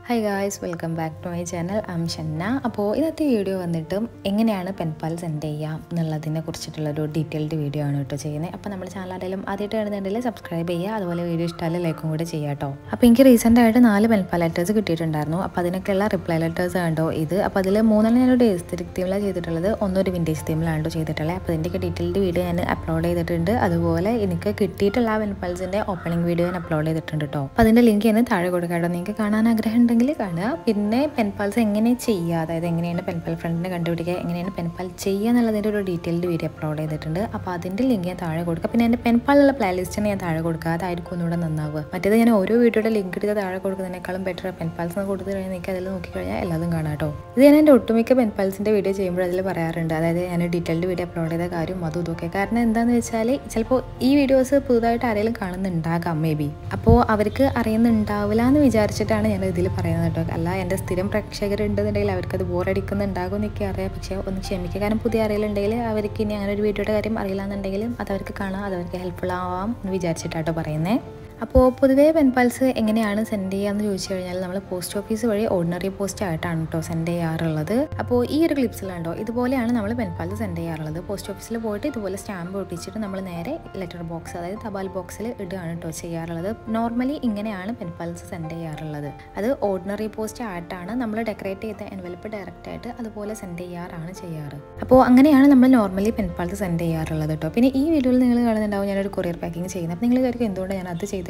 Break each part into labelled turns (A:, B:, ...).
A: Hi guys, welcome back to my channel. I'm Shanna. അപ്പോൾ ഇന്നത്തെ video വന്നിട്ട് എങ്ങനെയാണ് പെൻപാൽ സെൻഡ് ചെയ്യാം എന്നുള്ളതിനെ കുറിച്ചിട്ടുള്ളൊരു ഡീറ്റെയിൽഡ് വീഡിയോ ആണ് കേട്ടോ ചെയ്യുന്നത്. അപ്പോൾ നമ്മുടെ ചാനൽ ആരെങ്കിലും ആദ്യമായിട്ട് കാണുന്നുണ്ടെങ്കിൽ സബ്സ്ക്രൈബ് ചെയ്യുക, അതുപോലെ വീഡിയോ ഇഷ്ടമായാലും ലൈക്കും കൂടെ ചെയ്യാം കേട്ടോ. അപ്പോൾ എനിക്ക് റീസെൻ്റ് ആയിട്ട് 4 പെൻപാൽ ലെറ്റേഴ്സ് കിട്ടിയിട്ടുണ്ടായിരുന്നു. അപ്പോൾ അതിനൊക്കെയുള്ള റിപ്ലൈ ലെറ്റേഴ്സ് കണ്ടോ ഇത്. അപ്പോൾ അതിൽ 3 ഞാനൊരു എസ്തെറ്റിക് തീമിലാണ് ചെയ്തിട്ടുള്ളത്, ഒന്നൊരു വിൻറ്റേജ് തീമിലാണ് ചെയ്തിട്ടുള്ളത്. അപ്പോൾ ഇതിൻ്റെയൊക്കെ ഡീറ്റെയിൽഡ് വീഡിയോ ഞാൻ അപ്ലോഡ് ചെയ്തിട്ടുണ്ട്. അതുപോലെ എനിക്ക് കിട്ടിയിട്ടുള്ള ആ പെൻപാൽസിൻ്റെ ഓപ്പണിംഗ് വീഡിയോ ഞാൻ അപ്ലോഡ് ചെയ്തിട്ടുണ്ട് കേട്ടോ. അപ്പോൾ അതിൻ്റെ ലിങ്ക് ഞാൻ താഴെ കൊടുക്കാം. നിങ്ങൾക്ക് കാണാൻ ആഗ്രഹം കാണുക. പിന്നെ പെൻപാൽസ് എങ്ങനെ ചെയ്യുക, അതായത് എങ്ങനെയാണ് പെൻപാൽ ഫ്രണ്ടിനെ കണ്ടുപിടിക്കുക, എങ്ങനെയാണ് പെൻപാൽ ചെയ്യുക എന്നുള്ളതിൻ്റെ ഒരു ഡീറ്റെയിൽഡ് വീഡിയോ അപ്ലോഡ് ചെയ്തിട്ടുണ്ട്. അപ്പോൾ അതിൻ്റെ ലിങ്ക് ഞാൻ താഴെ കൊടുക്കുക. പിന്നെ എൻ്റെ പെൻപാലുള്ള പ്ലേലിസ്റ്റാണ് ഞാൻ താഴെ കൊടുക്കുക, അതായിരിക്കും ഒന്നുകൂടെ നന്നാവുക. മറ്റേത് ഞാൻ ഓരോ വീഡിയോയുടെ ലിങ്ക് എടുത്ത് താഴെ കൊടുക്കുന്നതിനേക്കാളും ബെറ്റർ പെൻപാൽസ് എന്ന് കൊടുത്തു കഴിഞ്ഞാൽ നിങ്ങൾക്ക് അതിൽ നോക്കിക്കഴിഞ്ഞാൽ എല്ലാതും കാണാം കേട്ടോ. ഇത് ഞാൻ എൻ്റെ ഒട്ടുമിക്ക പെൻപാൽസിൻ്റെ വീഡിയോ ചെയ്യുമ്പോൾ അതിൽ പറയാറുണ്ട്, അതായത് ഞാൻ ഡീറ്റെയിൽഡ് വീഡിയോ അപ്ലോഡ് ചെയ്ത കാര്യം അതും ഇതൊക്കെ. കാരണം എന്താണെന്ന് വെച്ചാൽ ചിലപ്പോൾ ഈ വീഡിയോസ് പുതുതായിട്ട് ആരെങ്കിലും കാണുന്നുണ്ടാകാം മേ ബി, അപ്പോൾ അവർക്ക് അറിയുന്നുണ്ടാവില്ല എന്ന് വിചാരിച്ചിട്ടാണ് ഞാൻ ഇതിൽ പറയുന്നത് കേട്ടോ. അല്ല എൻ്റെ സ്ഥിരം പ്രേക്ഷകരുണ്ടെന്നുണ്ടെങ്കിൽ അവർക്കത് ബോറടിക്കുന്നുണ്ടാകും എന്നൊക്കെ അറിയാം, പക്ഷേ ഒന്ന് ക്ഷമിക്കുക. കാരണം പുതിയ അറിയില്ലുണ്ടെങ്കിൽ അവർക്ക് ഇനി അങ്ങനെ ഒരു വീഡിയോയുടെ കാര്യം അറിയില്ല എന്നുണ്ടെങ്കിലും അതവർക്ക് കാണാം, അതവർക്ക് ഹെൽപ്ഫുൾ ആവാം എന്ന് വിചാരിച്ചിട്ടാട്ടോ പറയുന്നത്. അപ്പോൾ പൊതുവേ പെൻപാൽസ് എങ്ങനെയാണ് സെൻഡ് ചെയ്യാമെന്ന് ചോദിച്ചു കഴിഞ്ഞാൽ നമ്മൾ പോസ്റ്റ് ഓഫീസ് വഴി ഓർഡിനറി പോസ്റ്റ് ആയിട്ടാണ് കേട്ടോ സെൻഡ് ചെയ്യാറുള്ളത്. അപ്പോൾ ഈ ഒരു ക്ലിപ്സിലുണ്ടോ ഇതുപോലെയാണ് നമ്മൾ പെൻപാൽസ് സെൻഡ് ചെയ്യാറുള്ളത്. പോസ്റ്റ് ഓഫീസിൽ പോയിട്ട് ഇതുപോലെ സ്റ്റാമ്പ് ഒട്ടിച്ചിട്ട് നമ്മൾ നേരെ ലെറ്റർ ബോക്സ്, അതായത് തപാൽ ബോക്സിൽ ഇടുകയാണ് കേട്ടോ ചെയ്യാറുള്ളത്. നോർമലി ഇങ്ങനെയാണ് പെൻപാൽസ് സെൻഡ് ചെയ്യാറുള്ളത്. അത് ഓർഡിനറി പോസ്റ്റ് ആയിട്ടാണ് നമ്മൾ ഡെക്കറേറ്റ് ചെയ്ത എൻവലപ്പ് ഡയറക്റ്റ് ആയിട്ട് അതുപോലെ സെൻഡ് ചെയ്യാറാണ് ചെയ്യാറ്. അപ്പോൾ അങ്ങനെയാണ് നമ്മൾ നോർമലി പെൻപാൽസ് സെൻഡ് ചെയ്യാറുള്ളത് കേട്ടോ. പിന്നെ ഈ വീഡിയോയിൽ നിങ്ങൾ കാണുന്നുണ്ടാവും ഞാനൊരു കൊറിയർ പാക്കിംഗ് ചെയ്യുന്നത്. അപ്പോൾ നിങ്ങൾ വിചാരിക്കും എന്തുകൊണ്ടാണ് ഞാൻ അത് ചെയ്തിട്ടുള്ളതെന്ന്.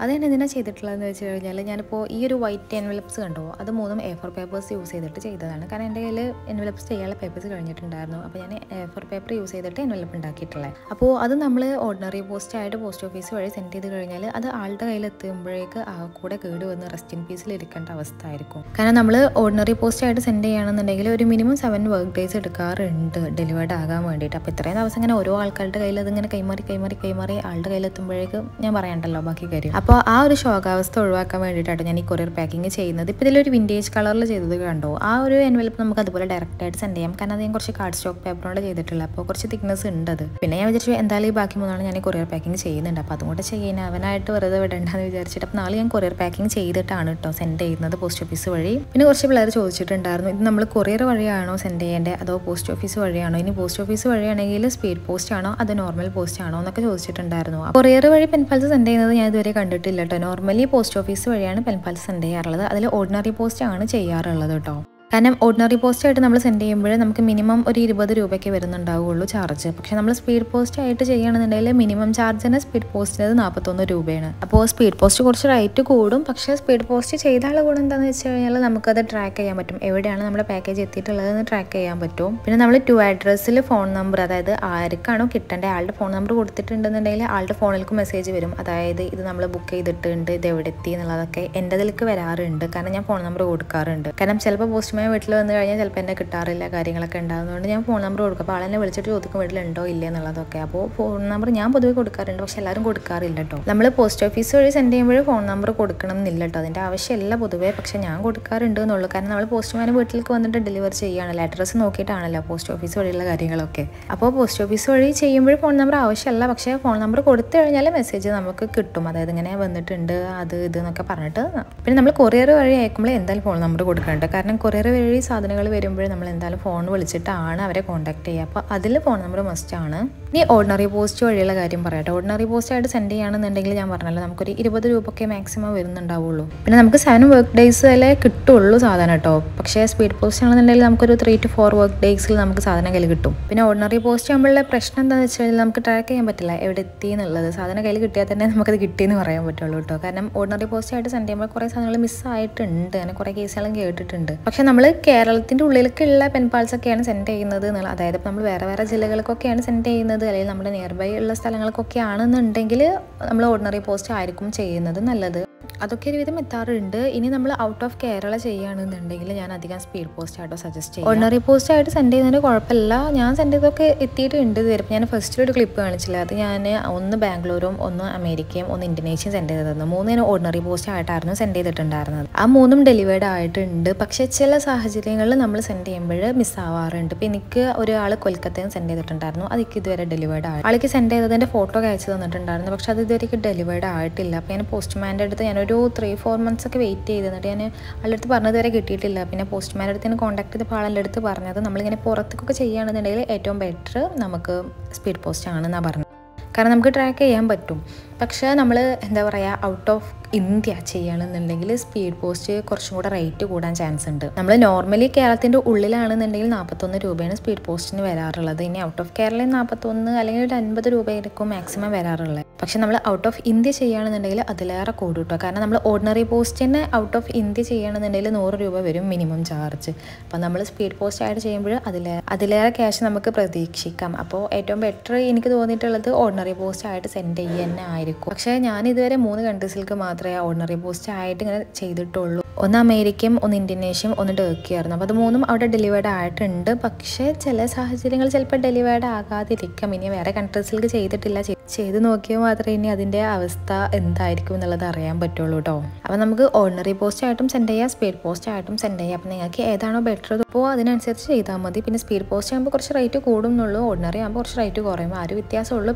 A: അത് ഞാൻ എന്തിനാണ് ചെയ്തിട്ടുള്ളതെന്ന് വെച്ച് കഴിഞ്ഞാൽ ഞാനിപ്പോൾ ഈ ഒരു വൈറ്റ് എൻവലപ്സ് കണ്ടോ, അത് 3 A4 പേപ്പേഴ്സ് യൂസ് ചെയ്തിട്ട് ചെയ്തതാണ്. കാരണം എൻ്റെ കയ്യിൽ എൻവലപ്സ് ചെയ്യാനുള്ള പേപ്പേഴ്സ് കഴിഞ്ഞിട്ടുണ്ടായിരുന്നു. അപ്പോൾ ഞാൻ A4 പേപ്പർ യൂസ് ചെയ്തിട്ട് എൻവലപ്പ് ഉണ്ടാക്കിയിട്ടുള്ളത്. അപ്പോൾ അത് നമ്മൾ ഓർഡിനറി പോസ്റ്റ് ആയിട്ട് പോസ്റ്റ് ഓഫീസ് വഴി സെൻഡ് ചെയ്ത് കഴിഞ്ഞാൽ അത് ആളുടെ കയ്യിൽ എത്തുമ്പോഴേക്ക് ആ കൂടെ കേട് വന്ന് റെസ്റ്റ് ഇൻ പീസിൽ ഇരിക്കേണ്ട അവസ്ഥ ആയിരിക്കും. കാരണം നമ്മൾ ഓർഡിനറി പോസ്റ്റ് ആയിട്ട് സെൻഡ് ചെയ്യുകയാണെന്നുണ്ടെങ്കിൽ ഒരു മിനിമം 7 വർക്ക് ഡേയ്സ് എടുക്കാറുണ്ട് ഡെലിവേർഡ് ആകാൻ വേണ്ടിയിട്ട്. അപ്പോൾ ഇത്രയും ദിവസം ഇങ്ങനെ ഓരോ ആൾക്കാരുടെ കയ്യിൽ അതിങ്ങനെ കൈമാറി ആളുടെ കയ്യിലെത്തുമ്പോഴേക്ക് ഞാൻ പറയണ്ടല്ലോ ബാക്കി കാര്യം. അപ്പോൾ ആ ഒരു ശോകാവസ്ഥ ഒഴിവാക്കാൻ വേണ്ടിയിട്ടാണ് ഞാൻ ഈ കൊറിയർ പാക്കിങ് ചെയ്യുന്നത്. ഇപ്പോൾ ഇതിലൊരു വിൻറ്റേജ് കളറിൽ ചെയ്തത് കണ്ടോ, ആ ഒരു എൻവലപ്പ് നമുക്ക് അതുപോലെ ഡയറക്റ്റായിട്ട് സെൻഡ് ചെയ്യാം. കാരണം അത് ഞാൻ കുറച്ച് കാർഡ് സ്റ്റോക്ക് പേപ്പറോട് ചെയ്തിട്ടുള്ളത്, അപ്പോൾ കുറച്ച് തിക്നെസ് ഉണ്ട് അത്. പിന്നെ ഞാൻ വിചാരിച്ചു എന്തായാലും ഈ ബാക്കി 3 ഞാൻ ഈ കൊറിയർ പാക്കിങ് ചെയ്യുന്നുണ്ട്, അപ്പോൾ അതുകൊണ്ട് ചെയ്യാൻ അവനായിട്ട് വെറുതെ വിടണ്ടെന്ന് വിചാരിച്ചിട്ട് അപ്പോൾ നാളെ ഞാൻ കൊറിയർ പാക്കിങ് ചെയ്തിട്ടാണ് കേട്ടോ സെൻഡ് ചെയ്യുന്നത് പോസ്റ്റ് ഓഫീസ് വഴി. പിന്നെ കുറച്ച് പിള്ളേർ ചോദിച്ചിട്ടുണ്ടായിരുന്നു, ഇത് നമ്മൾ കൊറിയർ വഴിയാണോ സെൻഡ് ചെയ്യേണ്ടത് അതോ പോസ്റ്റ് ഓഫീസ് വഴിയാണോ, ഇനി പോസ്റ്റ് ഓഫീസ് വഴിയാണെങ്കിൽ സ്പീഡ് പോസ്റ്റ് ആണോ അതോ നോർമൽ പോസ്റ്റ് ആണോ എന്നൊക്കെ ചോദിച്ചിട്ടുണ്ടായിരുന്നു. കൊറിയർ വഴി പെൻപാൽസ് സെൻഡ് ചെയ്യുന്നത് ഞാൻ ഇതുവരെ കണ്ടിട്ടില്ല കേട്ടോ. നോർമലി പോസ്റ്റ് ഓഫീസ് വഴിയാണ് പെൻപാൽസ് സെൻഡ് ചെയ്യാറുള്ളത്. അതിൽ ഓർഡിനറി പോസ്റ്റ് ആണ് ചെയ്യാറുള്ളത് കേട്ടോ. കാരണം ഓർഡിനറി പോസ്റ്റ് ആയിട്ട് നമ്മൾ സെൻഡ് ചെയ്യുമ്പോൾ നമുക്ക് മിനിമം ഒരു 20 രൂപയ്ക്ക് വരുന്നുണ്ടാവുള്ളൂ ചാർജ്. പക്ഷേ നമ്മൾ സ്പീഡ് പോസ്റ്റ് ആയിട്ട് ചെയ്യുകയാണെന്നുണ്ടെങ്കിൽ മിനിമം ചാർജ് തന്നെ സ്പീഡ് പോസ്റ്റിന് 41 രൂപയാണ്. അപ്പോൾ സ്പീഡ് പോസ്റ്റ് കുറച്ച് റേറ്റ് കൂടും, പക്ഷേ സ്പീഡ് പോസ്റ്റ് ചെയ്താലുള്ള ഗുണം എന്താണെന്ന് വെച്ച് കഴിഞ്ഞാൽ നമുക്കത് ട്രാക്ക് ചെയ്യാൻ പറ്റും, എവിടെയാണ് നമ്മുടെ പാക്കേജ് എത്തിയിട്ടുള്ളതെന്ന് ട്രാക്ക് ചെയ്യാൻ പറ്റും. പിന്നെ നമ്മൾ 2 അഡ്രസ്സിൽ ഫോൺ നമ്പർ, അതായത് ആർക്കാണോ കിട്ടേണ്ടത് ആളുടെ ഫോൺ നമ്പർ കൊടുത്തിട്ടുണ്ടെന്നുണ്ടെങ്കിൽ ആളുടെ ഫോണിലേക്ക് മെസ്സേജ് വരും, അതായത് ഇത് നമ്മൾ ബുക്ക് ചെയ്തിട്ടുണ്ട്, ഇത് എവിടെ എത്തി എന്നുള്ളതൊക്കെ എൻ്റെ ഇതിലേക്ക് വരാറുണ്ട്. കാരണം ഞാൻ ഫോൺ നമ്പർ കൊടുക്കാറുണ്ട്. കാരണം ചിലപ്പോൾ പോസ്റ്റ് വീട്ടിൽ വന്നു കഴിഞ്ഞാൽ ചിലപ്പോൾ എന്നെ കിട്ടാറില്ല, കാര്യങ്ങളൊക്കെ ഉണ്ടാകുന്നതുകൊണ്ട് ഞാൻ ഫോൺ നമ്പർ കൊടുക്കും. അപ്പോൾ ആളെന്നെ വിളിച്ചിട്ട് ചോദിക്കും വീട്ടിലുണ്ടോ ഇല്ലേ എന്നുള്ളതൊക്കെ. അപ്പോൾ ഫോൺ നമ്പർ ഞാൻ പൊതുവെ കൊടുക്കാറുണ്ട്, പക്ഷെ എല്ലാവരും കൊടുക്കാറില്ല കേട്ടോ. നമ്മൾ പോസ്റ്റ് ഓഫീസ് വഴി സെൻഡ് ചെയ്യുമ്പോൾ ഫോൺ നമ്പർ കൊടുക്കണം എന്നില്ല കേട്ടോ, അതിൻ്റെ ആവശ്യമില്ല പൊതുവേ. പക്ഷെ ഞാൻ കൊടുക്കാറുണ്ട് എന്നുള്ളൂ. കാരണം നമ്മൾ പോസ്റ്റ്മാൻ വീട്ടിലേക്ക് വന്നിട്ട് ഡെലിവർ ചെയ്യുകയാണല്ലോ, അഡ്രസ്സ് നോക്കിയിട്ടാണല്ലോ പോസ്റ്റ് ഓഫീസ് വഴിയുള്ള കാര്യങ്ങളൊക്കെ. അപ്പോൾ പോസ്റ്റ് ഓഫീസ് വഴി ചെയ്യുമ്പോൾ ഫോൺ നമ്പർ ആവശ്യമല്ല, പക്ഷേ ഫോൺ നമ്പർ കൊടുത്തു കഴിഞ്ഞാൽ മെസ്സേജ് നമുക്ക് കിട്ടും, അതായത് ഇങ്ങനെ വന്നിട്ടുണ്ട് അത് ഇത് എന്നൊക്കെ പറഞ്ഞിട്ട്. പിന്നെ നമ്മൾ കൊറിയർ വഴി അയക്കുമ്പോൾ എന്തായാലും ഫോൺ നമ്പർ കൊടുക്കുന്നുണ്ട്. കാരണം കൊറിയർ വഴി സാധനങ്ങൾ വരുമ്പോൾ നമ്മൾ എന്തായാലും ഫോൺ വിളിച്ചിട്ടാണ് അവരെ കോൺടാക്ട് ചെയ്യുക. അപ്പോൾ അതിൽ ഫോൺ നമ്പർ മസ്റ്റ് ആണ്. ഇനി ഓർഡിനറി പോസ്റ്റ് വഴിയുള്ള കാര്യം പറയട്ടെ. ഓർഡിനറി പോസ്റ്റ് ആയിട്ട് സെൻഡ് ചെയ്യുകയാണെന്നുണ്ടെങ്കിൽ ഞാൻ പറഞ്ഞല്ലോ നമുക്കൊരു 20 രൂപയൊക്കെ മാക്സിമം വരുന്നുണ്ടാവുള്ളൂ. പിന്നെ നമുക്ക് 7 വർക്ക് ഡേയ്സ് വരെ കിട്ടുള്ളൂ സാധനം കേട്ടോ. പക്ഷേ സ്പീഡ് പോസ്റ്റ് ആണെന്നുണ്ടെങ്കിൽ നമുക്കൊരു 3 to 4 വർക്ക് ഡേയ്സിൽ നമുക്ക് സാധനം കയ്യിൽ കിട്ടും. പിന്നെ ഓർഡിനറി പോസ്റ്റ് ആകുമ്പോഴുള്ള പ്രശ്നം എന്താണെന്ന് വെച്ച് കഴിഞ്ഞാൽ നമുക്ക് ട്രാക്ക് ചെയ്യാൻ പറ്റില്ല എവിടെ എത്തി എന്നുള്ളത്. സാധനം കയ്യിൽ കിട്ടിയാൽ തന്നെ നമുക്കത് കിട്ടിയെന്ന് പറയാൻ പറ്റുള്ളൂ കേട്ടോ. കാരണം ഓർഡിനറി പോസ്റ്റ് ആയിട്ട് സെൻഡ് ചെയ്യുമ്പോൾ കുറേ സാധനങ്ങൾ മിസ്സായിട്ടുണ്ട്, അങ്ങനെ കുറേ കേസുകളും കേട്ടിട്ടുണ്ട്. പക്ഷേ നമ്മൾ കേരളത്തിൻ്റെ ഉള്ളിലേക്കുള്ള പെൻപാൽസൊക്കെയാണ് സെൻഡ് ചെയ്യുന്നത് എന്നുള്ള, അതായത് നമ്മൾ വേറെ ജില്ലകൾക്കൊക്കെയാണ് സെൻഡ് ചെയ്യുന്നത്, അല്ലെങ്കിൽ നമ്മുടെ നിയർ ബൈ ഉള്ള സ്ഥലങ്ങൾക്കൊക്കെ ആണെന്നുണ്ടെങ്കിൽ നമ്മൾ ഓർഡിനറി പോസ്റ്റ് ആയിരിക്കും ചെയ്യുന്നത് നല്ലത്. അതൊക്കെ ഒരുവിധം എത്താറുണ്ട്. ഇനി നമ്മൾ ഔട്ട് ഓഫ് കേരള ചെയ്യുകയാണെന്നുണ്ടെങ്കിൽ ഞാൻ അധികം സ്പീഡ് പോസ്റ്റ് ആയിട്ടോ സജസ്റ്റ് ചെയ്യും. ഓർഡിനറി പോസ്റ്റ് ആയിട്ട് സെൻഡ് ചെയ്യുന്നതിന് കുഴപ്പമില്ല, ഞാൻ സെൻഡ് ചെയ്തൊക്കെ എത്തിയിട്ടുണ്ട് ഇതുവരെ. ഞാൻ ഫസ്റ്റിലൊരു ക്ലിപ്പ് കാണിച്ചില്ല, അത് ഞാൻ ഒന്ന് ബാംഗ്ലൂരും ഒന്ന് അമേരിക്കയും ഒന്ന് ഇന്തോനേഷ്യയും സെൻഡ് ചെയ്തിരുന്നു. 3 ഓർഡിനറി പോസ്റ്റ് ആയിട്ടായിരുന്നു സെൻഡ് ചെയ്തിട്ടുണ്ടായിരുന്നത്. ആ 3 ഡെലിവേർഡ് ആയിട്ടുണ്ട്. പക്ഷേ ചില സാഹചര്യങ്ങളിൽ നമ്മൾ സെൻഡ് ചെയ്യുമ്പോൾ മിസ്സാവാറുണ്ട്. ഇപ്പോൾ എനിക്ക് ഒരാൾ കൊൽക്കത്തയിൽ സെൻഡ് ചെയ്തിട്ടുണ്ടായിരുന്നു, അതൊക്കെ ഇതുവരെ ഡെലിവേർഡ് ആയി. ആൾക്ക് സെൻഡ് ചെയ്തതിൻ്റെ ഫോട്ടോ അയച്ചു തന്നിട്ടുണ്ടായിരുന്നു, പക്ഷെ അത് ഇതുവരെ ഡെലിവേർഡ് ആയിട്ടില്ല. അപ്പോൾ ഞാൻ പോസ്റ്റ്മാൻ്റെ അടുത്ത് ഞാനൊരു ഒരു 3-4 months ഒക്കെ വെയിറ്റ് ചെയ്ത്. എന്നിട്ട് ഞാൻ ആളുടെ അടുത്ത് പറഞ്ഞത് വരെ കിട്ടിയിട്ടില്ല. പിന്നെ പോസ്റ്റ്മാൻ്റെ അടുത്ത് കോൺടാക്ട് ചെയ്തപ്പോൾ ആളുടെ അടുത്ത് പറഞ്ഞത് നമ്മളിങ്ങനെ പുറത്തേക്കൊക്കെ ചെയ്യുകയാണെന്നുണ്ടെങ്കിൽ ഏറ്റവും ബെറ്റർ നമുക്ക് സ്പീഡ് പോസ്റ്റ് ആണെന്നാണ് പറഞ്ഞത്. കാരണം നമുക്ക് ട്രാക്ക് ചെയ്യാൻ പറ്റും. പക്ഷേ നമ്മൾ എന്താ പറയുക, ഔട്ട് ഓഫ് ഇന്ത്യ ചെയ്യുകയാണെന്നുണ്ടെങ്കിൽ സ്പീഡ് പോസ്റ്റ് കുറച്ചും കൂടെ റേറ്റ് കൂടാൻ ചാൻസ് ഉണ്ട്. നമ്മൾ നോർമലി കേരളത്തിൻ്റെ ഉള്ളിലാണെന്നുണ്ടെങ്കിൽ 41 രൂപയാണ് സ്പീഡ് പോസ്റ്റിന് വരാറുള്ളത്. ഇനി ഔട്ട് ഓഫ് കേരളയിൽ 41 അല്ലെങ്കിൽ ഒരു 50 രൂപയായിരിക്കും മാക്സിമം വരാറുള്ളത്. പക്ഷെ നമ്മൾ ഔട്ട് ഓഫ് ഇന്ത്യ ചെയ്യുകയാണെന്നുണ്ടെങ്കിൽ അതിലേറെ കൂടും കേട്ടോ. കാരണം നമ്മൾ ഓർഡിനറി പോസ്റ്റിന് ഔട്ട് ഓഫ് ഇന്ത്യ ചെയ്യുകയാണെന്നുണ്ടെങ്കിൽ 100 രൂപ വരും മിനിമം ചാർജ്. അപ്പോൾ നമ്മൾ സ്പീഡ് പോസ്റ്റ് ആയിട്ട് ചെയ്യുമ്പോൾ അതിലേറെ ക്യാഷ് നമുക്ക് പ്രതീക്ഷിക്കാം. അപ്പോൾ ഏറ്റവും ബെറ്റർ എനിക്ക് തോന്നിയിട്ടുള്ളത് ഓർഡിനറി പോസ്റ്റ് ആയിട്ട് സെൻഡ് ചെയ്യുക തന്നെ ആയിരിക്കും. പക്ഷേ ഞാൻ ഇതുവരെ 3 കൺട്രീസിലേക്ക് മാത്രമേ ഓർഡിനറി പോസ്റ്റ് ആയിട്ട് ഇങ്ങനെ ചെയ്തിട്ടുള്ളൂ. ഒന്ന് അമേരിക്കയും, ഒന്ന് ഇന്തോനേഷ്യയും, ഒന്ന് ടർക്കി ആയിരുന്നു. അപ്പോൾ അത് 3ഉം അവിടെ ഡെലിവേർഡ് ആയിട്ടുണ്ട്. പക്ഷേ ചില സാഹചര്യങ്ങൾ ചിലപ്പോൾ ഡെലിവേർഡ് ആകാതിരിക്കാം. ഇനി വേറെ കൺട്രീസിലേക്ക് ചെയ്തിട്ടില്ല, ചെയ്ത് നോക്കിയാൽ മാത്രമേ ഇനി അതിൻ്റെ അവസ്ഥ എന്തായിരിക്കും എന്നുള്ളത് അറിയാൻ പറ്റുള്ളൂ കേട്ടോ. അപ്പോൾ നമുക്ക് ഓർഡിനറി പോസ്റ്റ് ആയിട്ടും സെൻഡ് ചെയ്യാം, സ്പീഡ് പോസ്റ്റ് ആയിട്ടും സെൻഡ് ചെയ്യാം. അപ്പോൾ നിങ്ങൾക്ക് ഏതാണോ ബെറ്റർ അപ്പോൾ അതിനനുസരിച്ച് ചെയ്താൽ മതി. പിന്നെ സ്പീഡ് പോസ്റ്റ് ആകുമ്പോൾ കുറച്ച് റേറ്റ് കൂടുന്നുള്ളൂ, ഓർഡിനറി ആകുമ്പോൾ കുറച്ച് റേറ്റ് കുറയും. ആ ഒരു വ്യത്യാസമുള്ളൂ.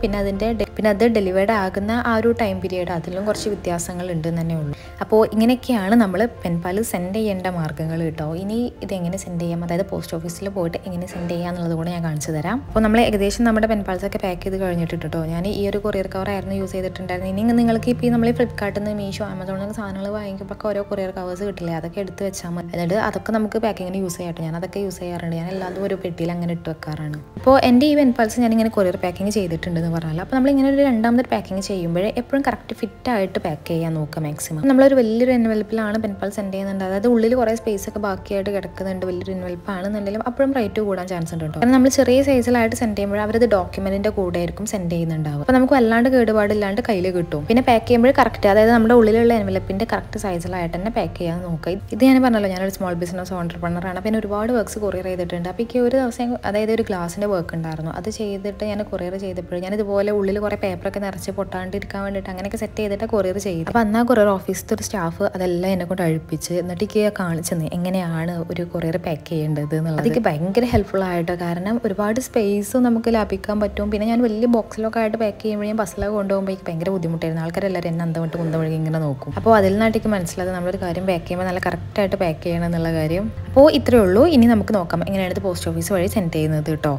A: പിന്നെ അത് ഡെലിവേർഡ് ആകുന്ന ആ ഒരു ടൈം പീരീഡ് അതിലും കുറച്ച് വ്യത്യാസങ്ങൾ ഉണ്ട് തന്നെ ഉള്ളൂ. അപ്പോൾ ഇങ്ങനെയൊക്കെയാണ് നമ്മൾ പെൻപാൽ സെൻഡ് ചെയ്യേണ്ട മാർഗ്ഗങ്ങൾ കേട്ടോ. ഇനി ഇതെങ്ങനെ സെൻഡ് ചെയ്യാം, അതായത് പോസ്റ്റ് ഓഫീസിൽ പോയിട്ട് എങ്ങനെ സെൻഡ് ചെയ്യാം എന്നുള്ളത് കൂടെ ഞാൻ കാണിച്ചു തരാം. അപ്പോൾ നമ്മൾ ഏകദേശം നമ്മുടെ പെൻപാൽസൊക്കെ പാക്ക് ചെയ്ത് കഴിഞ്ഞിട്ട് കേട്ടോ. ഞാൻ ഈ ഒരു കൊറിയർ കവറായിരുന്നു യൂസ് ചെയ്തിട്ടുണ്ടായിരുന്നു. ഇനി നിങ്ങൾക്ക് ഇപ്പോൾ നമ്മൾ ഫ്ലിപ്കാർട്ടിൽ നിന്ന്, മീഷോ, ആമസോണിൽ നിന്ന് സാധനങ്ങൾ വാങ്ങിക്കുമ്പോൾ ഓരോ കൊറിയർ കവേഴ്സ് കിട്ടില്ലേ, അതൊക്കെ എടുത്ത് വെച്ചാൽ മതി. എന്നിട്ട് അതൊക്കെ നമുക്ക് പാക്കിങ്ങിന് യൂസ് ചെയ്യാം. ഞാൻ അതൊക്കെ യൂസ് ചെയ്യാറുണ്ട്. ഞാൻ എല്ലാതും ഒരു പെട്ടിയിൽ അങ്ങനെ ഇട്ട് വെക്കാറാണ്. അപ്പോൾ എൻ്റെ ഈ പെൻപാൽസ് ഞാനിങ്ങനെ കൊറിയർ പാക്കിങ് ചെയ്തിട്ടുണ്ടെന്ന് പറഞ്ഞാൽ, അപ്പോൾ നമ്മളിങ്ങനെ ഒരു രണ്ടാമത്തെ പാക്കിങ് ചെയ്യുമ്പോഴേ എപ്പോഴും കറക്റ്റ് ഫിറ്റായിട്ട് പാക്ക് ചെയ്യാൻ നോക്കുക മാക്സിമം. നമ്മളൊരു വലിയൊരു എൻവെലപ്പിലാണ് പെൻപാൽ സെൻഡ് ചെയ്യുന്നുണ്ട്. അതായത് ഉള്ളിൽ കുറേ സ്പേസ് ഒക്കെ ബാക്കിയായിട്ട് കിടക്കുന്നുണ്ട്. വലിയൊരു എൻവെലപ്പ് ആണെന്നുണ്ടെങ്കിലും അപ്പോഴും റേറ്റ് കൂടാൻ ചാൻസ് ഉണ്ട് കേട്ടോ. കാരണം നമ്മൾ ചെറിയ സൈസിലായിട്ട് സെൻഡ് ചെയ്യുമ്പോൾ അവരത് ഡോക്യുമെന്റിന്റെ കൂടെ ആയിരിക്കും സെൻഡ് ചെയ്യുന്നുണ്ടാവും. അപ്പോൾ നമുക്ക് വല്ലാണ്ട് കേടുപാടില്ലാണ്ട് കയ്യിൽ കിട്ടും. പിന്നെ പാക്ക് ചെയ്യുമ്പോൾ കറക്റ്റ്, അതായത് നമ്മുടെ ഉള്ളിലുള്ള എൻവെലപ്പിന്റെ കറക്റ്റ് സൈസിലായിട്ട് തന്നെ പാക്ക് ചെയ്യാൻ നോക്കുക. ഇത് ഞാൻ പറഞ്ഞല്ലോ, ഞാനൊരു സ്മോൾ ബിസിനസ് ഓൺടർപ്രണറാണ്. പിന്നെ ഒരുപാട് വർക്ക്സ് കൊറിയർ ചെയ്തിട്ടുണ്ട്. അപ്പോൾ എനിക്ക് ഒരു ദിവസം അതായത് ഒരു ഗ്ലാസിന്റെ വർക്ക് ഉണ്ടായിരുന്നു. അത് ചെയ്തിട്ട് ഞാൻ കൊറിയർ ചെയ്തപ്പോൾ ഞാൻ ഇതുപോലെ ഉള്ളിൽ കുറേ പേപ്പറൊക്കെ നിറച്ച് പൊട്ടാണ്ടിരിക്കാൻ വേണ്ടിയിട്ട് അങ്ങനെയൊക്കെ സെറ്റ് ചെയ്തിട്ട് കൊറിയർ ചെയ്തു. അപ്പോൾ അന്ന് ആ കൊറിയർ ഓഫീസിലത്തെ ഒരു സ്റ്റാഫ് അതെല്ലാം എന്നെ കൊണ്ട് അഴിപ്പിച്ച് എന്നിട്ട് എനിക്ക് കാണിച്ചെന്ന് എങ്ങനെയാണ് ഒരു കൊറിയർ പാക്ക് ചെയ്യേണ്ടത് എന്നുള്ളത്. അതൊക്കെ ഭയങ്കര ഹെൽപ്ഫുൾ ആയിട്ടോ. കാരണം ഒരുപാട് സ്പേസും നമുക്ക് ലാഭിക്കാൻ പറ്റും. പിന്നെ ഞാൻ വലിയ ബോക്സിലൊക്കെ ആയിട്ട് പാക്ക് ചെയ്യുമ്പോൾ ഞാൻ ബസ്സിലൊക്കെ കൊണ്ടുപോകുമ്പോൾ എനിക്ക് ഭയങ്കര ബുദ്ധിമുട്ടായിരുന്നു. ആൾക്കാരെല്ലാവരും എന്നെ അന്തം വിട്ട് കുന്തം വഴി ഇങ്ങനെ നോക്കും. അപ്പോൾ അതിൽ നിന്നായിട്ട് മനസ്സിലായത് നമ്മളൊരു കാര്യം പാക്ക് ചെയ്യുമ്പോൾ നല്ല കറക്റ്റായിട്ട് പാക്ക് ചെയ്യണം എന്നുള്ള കാര്യം. അപ്പോൾ ഇത്രയേ ഉള്ളൂ. ഇനി നമുക്ക് നോക്കാം എങ്ങനെയാണ് ഇത് പോസ്റ്റ് ഓഫീസ് വഴി സെൻഡ് ചെയ്യുന്നത് കേട്ടോ.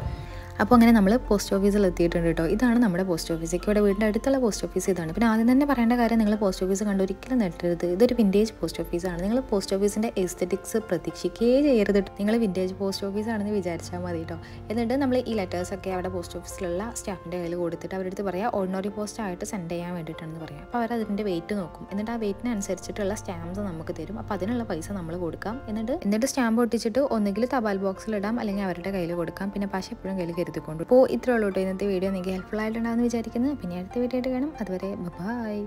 A: അപ്പോൾ അങ്ങനെ നമ്മൾ പോസ്റ്റ് ഓഫീസിൽ എത്തിയിട്ടുണ്ട് കേട്ടോ. ഇതാണ് നമ്മുടെ പോസ്റ്റ് ഓഫീസ്. ഇവിടെ വീടിൻ്റെ അടുത്തുള്ള പോസ്റ്റ് ഓഫീസ് ഇതാണ്. പിന്നെ ആദ്യം തന്നെ പറയേണ്ട കാര്യം, നിങ്ങൾ പോസ്റ്റ് ഓഫീസ് കണ്ട് ഒരിക്കലും നെട്ടരുത്. ഇതൊരു വിൻറ്റേജ് പോസ്റ്റ് ഓഫീസാണ്. നിങ്ങൾ പോസ്റ്റ് ഓഫീസിൻ്റെ എസ്തെറ്റിക്സ് പ്രതീക്ഷിക്കുകയേ ചെയ്യരുത്. നിങ്ങൾ വിൻറ്റേജ് പോസ്റ്റ് ഓഫീസാണെന്ന് വിചാരിച്ചാൽ മതി കേട്ടോ. എന്നിട്ട് നമ്മൾ ഈ ലെറ്റേഴ്സൊക്കെ അവിടെ പോസ്റ്റ് ഓഫീസിലുള്ള സ്റ്റാഫിൻ്റെ കയ്യിൽ കൊടുത്തിട്ട് അവരുടെ അടുത്ത് പറയാം ഓർഡിനറി പോസ്റ്റ് ആയിട്ട് സെൻഡ് ചെയ്യാൻ വേണ്ടിയിട്ടാണെന്ന് പറയാം. അപ്പോൾ അവർ അതിൻ്റെ വെയിറ്റ് നോക്കും. എന്നിട്ട് ആ വെയിറ്റിനനുസരിച്ചിട്ടുള്ള സ്റ്റാമ്പ്സ് നമുക്ക് തരും. അപ്പോൾ അതിനുള്ള പൈസ നമ്മൾ കൊടുക്കാം. എന്നിട്ട് സ്റ്റാമ്പ് ഒട്ടിച്ചിട്ട് ഒന്നുകിൽ തപാൽ ബോക്സിലിടാം, അല്ലെങ്കിൽ അവരുടെ കയ്യിൽ കൊടുക്കാം. പിന്നെ പശ എപ്പോഴും കയ്യിൽ കരുതിക്കൊണ്ട്. അപ്പോൾ ഇത്രേ ഉള്ളൂ കേട്ടോ. ഇന്നത്തെ വീഡിയോ നിങ്ങൾക്ക് ഹെൽപ്ഫുൾ ആയിട്ടുണ്ടാകുമെന്ന് വിചാരിക്കുന്നത്. പിന്നെ അടുത്ത വീഡിയോ ആയിട്ട് കാണാം. അതുവരെ ബൈ.